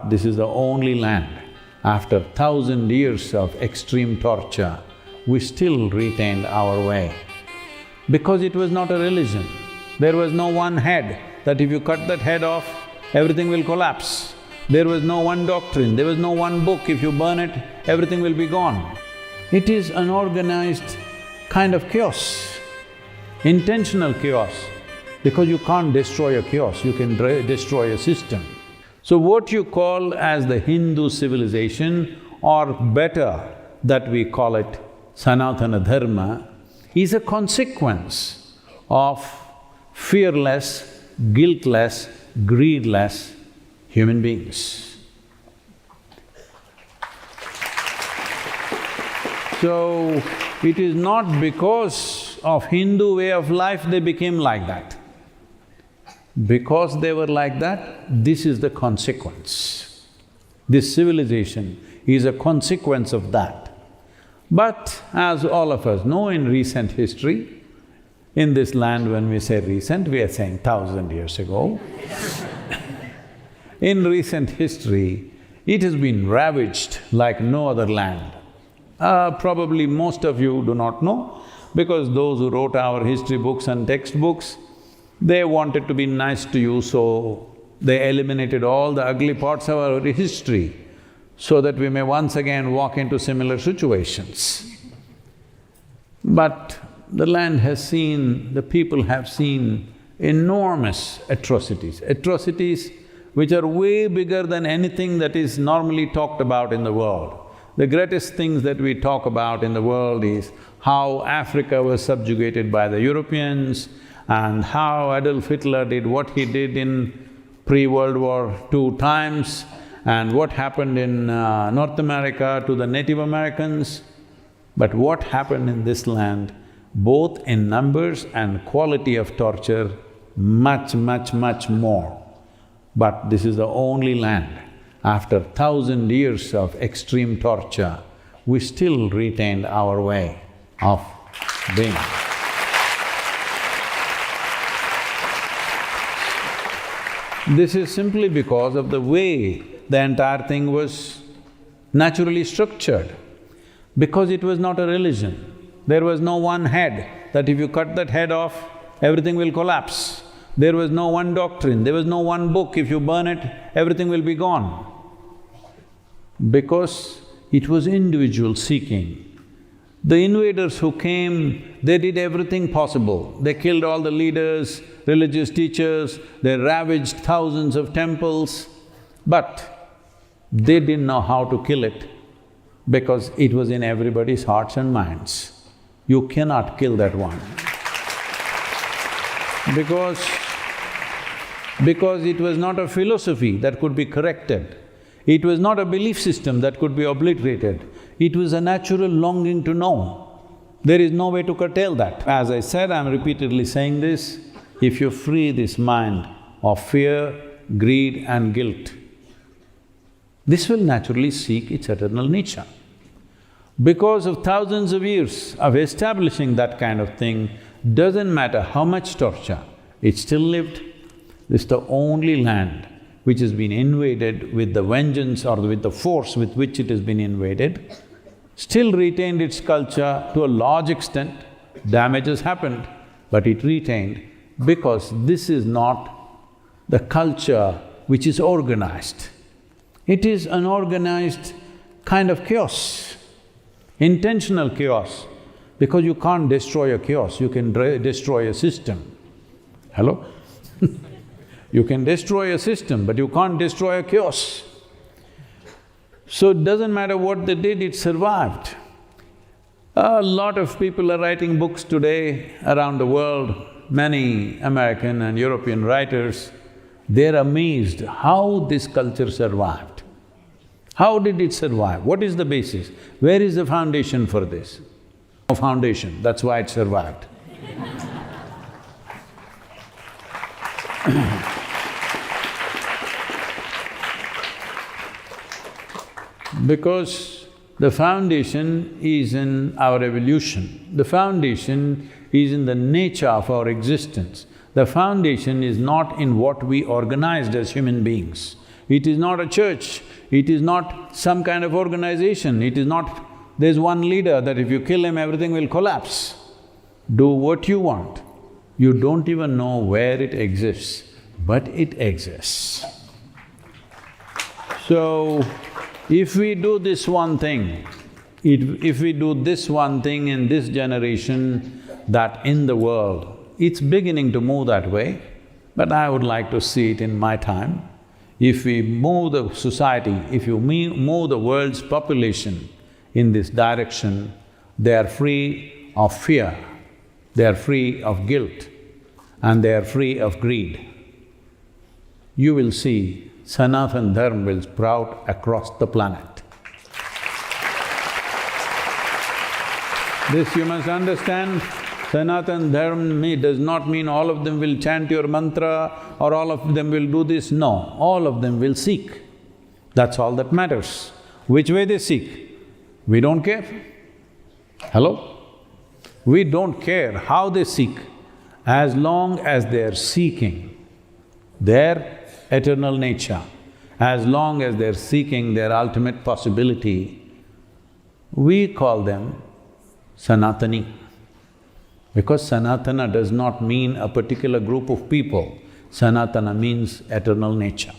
But this is the only land, after 1,000 years of extreme torture, we still retained our way. Because it was not a religion. There was no one head, that if you cut that head off, everything will collapse. There was no one doctrine, there was no one book, if you burn it, everything will be gone. It is an organized kind of chaos, intentional chaos, because you can't destroy a chaos, you can destroy a system. So what you call as the Hindu civilization, or better that we call it Sanatana Dharma, is a consequence of fearless, guiltless, greedless human beings. So, it is not because of Hindu way of life they became like that. Because they were like that, this is the consequence. This civilization is a consequence of that. But as all of us know, in recent history, in this land when we say recent, we are saying 1,000 years ago. In recent history, it has been ravaged like no other land. Probably most of you do not know, because those who wrote our history books and textbooks, they wanted to be nice to you, so they eliminated all the ugly parts of our history so that we may once again walk into similar situations. But the land has seen, the people have seen enormous atrocities, atrocities which are way bigger than anything that is normally talked about in the world. The greatest things that we talk about in the world is how Africa was subjugated by the Europeans, and how Adolf Hitler did what he did in pre-World War II times, and what happened in North America to the Native Americans. But what happened in this land, both in numbers and quality of torture, much, much, much more. But this is the only land, after 1,000 years of extreme torture, we still retained our way of being. This is simply because of the way the entire thing was naturally structured. Because it was not a religion. There was no one head, that if you cut that head off, everything will collapse. There was no one doctrine, there was no one book, if you burn it, everything will be gone. Because it was individual seeking. The invaders who came, they did everything possible. They killed all the leaders, religious teachers, they ravaged thousands of temples, but they didn't know how to kill it because it was in everybody's hearts and minds. You cannot kill that one. Because it was not a philosophy that could be corrected. It was not a belief system that could be obliterated. It was a natural longing to know. There is no way to curtail that. As I said, I'm repeatedly saying this, if you free this mind of fear, greed and guilt, this will naturally seek its eternal nature. Because of thousands of years of establishing that kind of thing, doesn't matter how much torture, it still lived. This is the only land which has been invaded with the vengeance or with the force with which it has been invaded, still retained its culture to a large extent. Damages happened, but it retained because this is not the culture which is organized. It is an organized kind of chaos, intentional chaos, because you can't destroy a chaos, you can destroy a system. Hello? You can destroy a system, but you can't destroy a chaos. So it doesn't matter what they did, it survived. A lot of people are writing books today around the world, many American and European writers, they're amazed how this culture survived. How did it survive? What is the basis? Where is the foundation for this? No foundation, that's why it survived. Because the foundation is in our evolution, the foundation is in the nature of our existence. The foundation is not in what we organized as human beings. It is not a church, it is not some kind of organization, it is not… There's one leader that if you kill him, everything will collapse. Do what you want. You don't even know where it exists, but it exists. So, if we do this one thing, if we do this one thing in this generation, that in the world, it's beginning to move that way, but I would like to see it in my time. If we move the society, if you move the world's population in this direction, they are free of fear, they are free of guilt, and they are free of greed. You will see Sanatana Dharma will sprout across the planet. This you must understand. Sanatana Dharma does not mean all of them will chant your mantra or all of them will do this, no. All of them will seek. That's all that matters. Which way they seek, we don't care. Hello? We don't care how they seek, as long as they're seeking their eternal nature, as long as they're seeking their ultimate possibility, we call them Sanatani. Because Sanatana does not mean a particular group of people, Sanatana means eternal nature.